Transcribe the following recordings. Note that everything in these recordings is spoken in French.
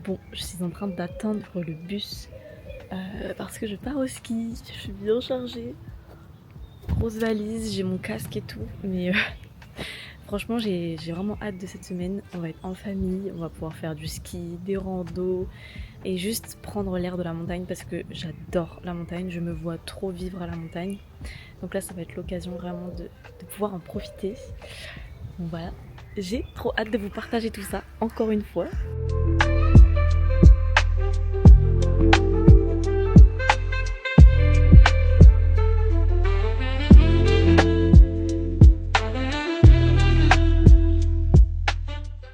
Bon, je suis en train d'attendre le bus parce que je pars au ski. Je suis bien chargée. Grosse valise, j'ai mon casque et tout. Mais franchement, j'ai vraiment hâte de cette semaine. On va être en famille, on va pouvoir faire du ski, des randos et juste prendre l'air de la montagne parce que j'adore la montagne. Je me vois trop vivre à la montagne. Donc là, ça va être l'occasion vraiment de pouvoir en profiter. Donc voilà, j'ai trop hâte de vous partager tout ça encore une fois.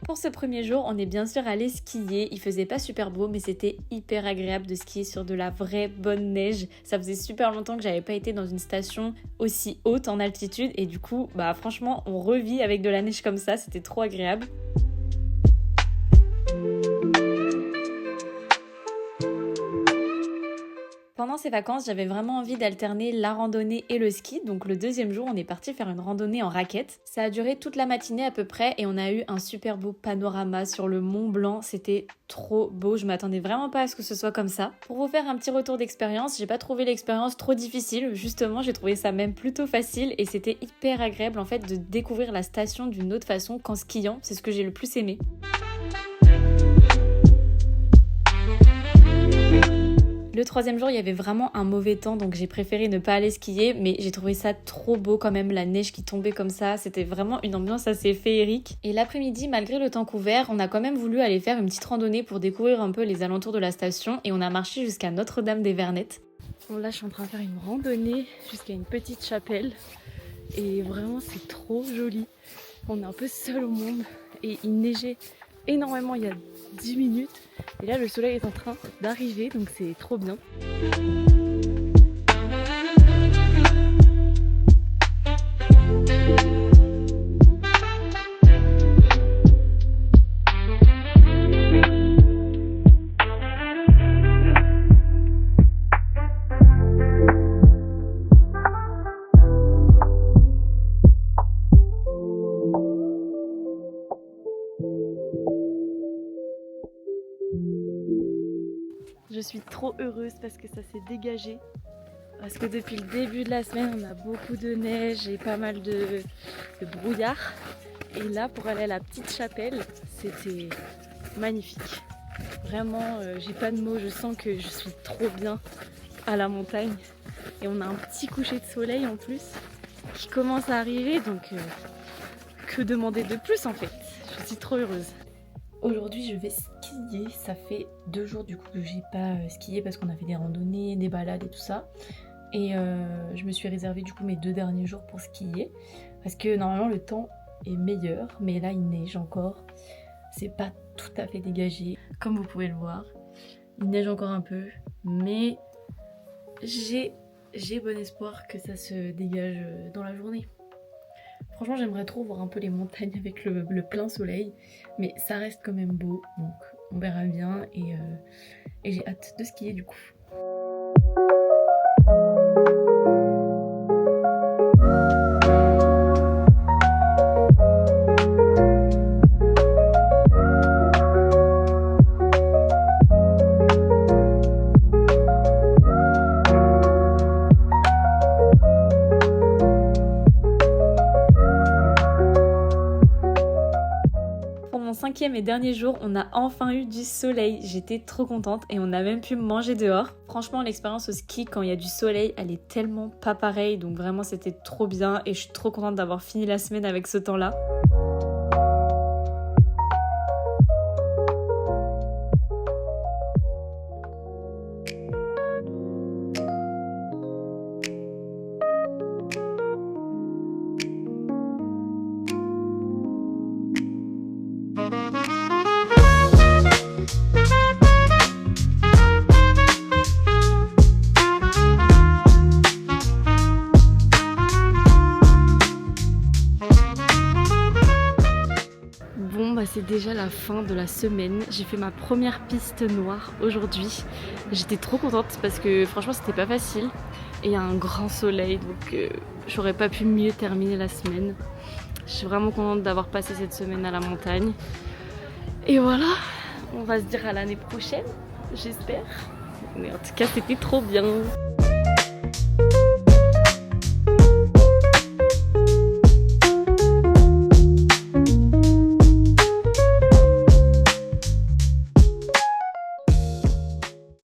Pour ce premier jour, on est bien sûr allé skier. Il faisait pas super beau, mais c'était hyper agréable de skier sur de la vraie bonne neige. Ça faisait super longtemps que j'avais pas été dans une station aussi haute en altitude et du coup, franchement, on revit avec de la neige comme ça. C'était trop agréable. Pendant ces vacances, j'avais vraiment envie d'alterner la randonnée et le ski. Donc le deuxième jour, on est parti faire une randonnée en raquettes. Ça a duré toute la matinée à peu près et on a eu un super beau panorama sur le Mont Blanc. C'était trop beau, je m'attendais vraiment pas à ce que ce soit comme ça. Pour vous faire un petit retour d'expérience, j'ai pas trouvé l'expérience trop difficile. Justement, j'ai trouvé ça même plutôt facile et c'était hyper agréable en fait de découvrir la station d'une autre façon qu'en skiant. C'est ce que j'ai le plus aimé. Le troisième jour, il y avait vraiment un mauvais temps, donc j'ai préféré ne pas aller skier, mais j'ai trouvé ça trop beau quand même, la neige qui tombait comme ça, c'était vraiment une ambiance assez féerique. Et l'après-midi, malgré le temps couvert, on a quand même voulu aller faire une petite randonnée pour découvrir un peu les alentours de la station, et on a marché jusqu'à Notre-Dame-des-Vernettes. Bon, là, je suis en train de faire une randonnée jusqu'à une petite chapelle, et vraiment, c'est trop joli. On est un peu seul au monde, et il neigeait énormément il y a 10 minutes. Et là, le soleil est en train d'arriver, donc c'est trop bien. Je suis trop heureuse parce que ça s'est dégagé. Parce que depuis le début de la semaine, on a beaucoup de neige et pas mal de brouillard. Et là, pour aller à la petite chapelle, c'était magnifique. Vraiment, j'ai pas de mots, je sens que je suis trop bien à la montagne. Et on a un petit coucher de soleil en plus qui commence à arriver, donc que demander de plus en fait? Je suis trop heureuse. Aujourd'hui je vais skier, ça fait 2 jours du coup que j'ai pas skié parce qu'on a fait des randonnées, des balades et tout ça. Et je me suis réservé du coup mes 2 derniers jours pour skier parce que normalement le temps est meilleur, mais là il neige encore, c'est pas tout à fait dégagé comme vous pouvez le voir. Il neige encore un peu, mais j'ai bon espoir que ça se dégage dans la journée. Franchement, j'aimerais trop voir un peu les montagnes avec le plein soleil, mais ça reste quand même beau, donc on verra bien et j'ai hâte de skier du coup. Cinquième et dernier jour, on a enfin eu du soleil. J'étais trop contente et on a même pu manger dehors. Franchement, l'expérience au ski quand il y a du soleil, elle est tellement pas pareille. Donc vraiment, c'était trop bien et je suis trop contente d'avoir fini la semaine avec ce temps-là. C'est déjà la fin de la semaine. J'ai fait ma première piste noire aujourd'hui. J'étais trop contente parce que franchement c'était pas facile. Et il y a un grand soleil donc j'aurais pas pu mieux terminer la semaine. Je suis vraiment contente d'avoir passé cette semaine à la montagne. Et voilà, On va se dire à l'année prochaine, j'espère. Mais en tout cas, c'était trop bien.